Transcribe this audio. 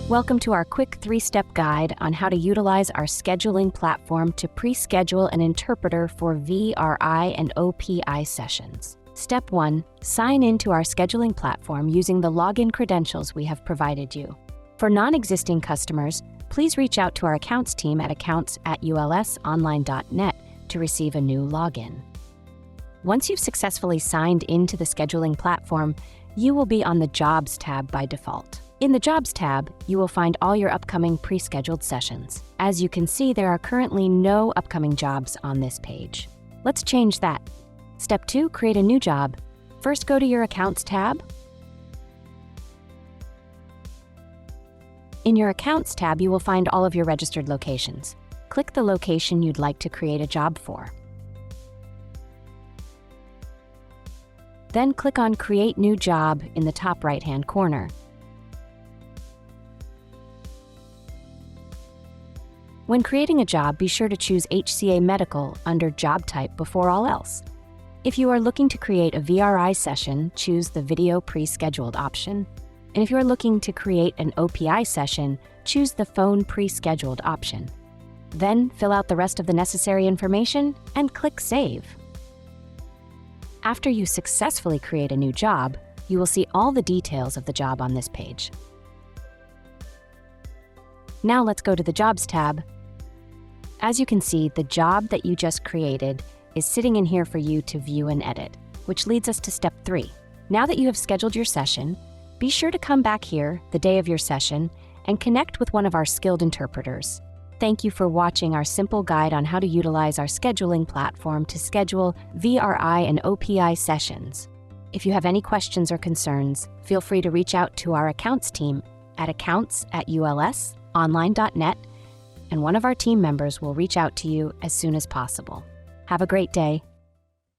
Welcome to our quick 3-step guide on how to utilize our scheduling platform to pre-schedule an interpreter for VRI and OPI sessions. Step 1. Sign into our scheduling platform using the login credentials we have provided you. For non-existing customers, please reach out to our accounts team at accounts@ulsonline.net to receive a new login. Once you've successfully signed into the scheduling platform, you will be on the Jobs tab by default. In the Jobs tab, you will find all your upcoming pre-scheduled sessions. As you can see, there are currently no upcoming jobs on this page. Let's change that. Step 2, create a new job. First, go to your Accounts tab. In your Accounts tab, you will find all of your registered locations. Click the location you'd like to create a job for. Then click on Create New Job in the top right-hand corner. When creating a job, be sure to choose HCA Medical under Job Type before all else. If you are looking to create a VRI session, choose the Video Pre-Scheduled option. And if you are looking to create an OPI session, choose the Phone Pre-Scheduled option. Then fill out the rest of the necessary information and click Save. After you successfully create a new job, you will see all the details of the job on this page. Now let's go to the Jobs tab. As you can see, the job that you just created is sitting in here for you to view and edit, which leads us to step 3. Now that you have scheduled your session, be sure to come back here the day of your session and connect with one of our skilled interpreters. Thank you for watching our simple guide on how to utilize our scheduling platform to schedule VRI and OPI sessions. If you have any questions or concerns, feel free to reach out to our accounts team at accounts@ulsonline.net, and one of our team members will reach out to you as soon as possible. Have a great day.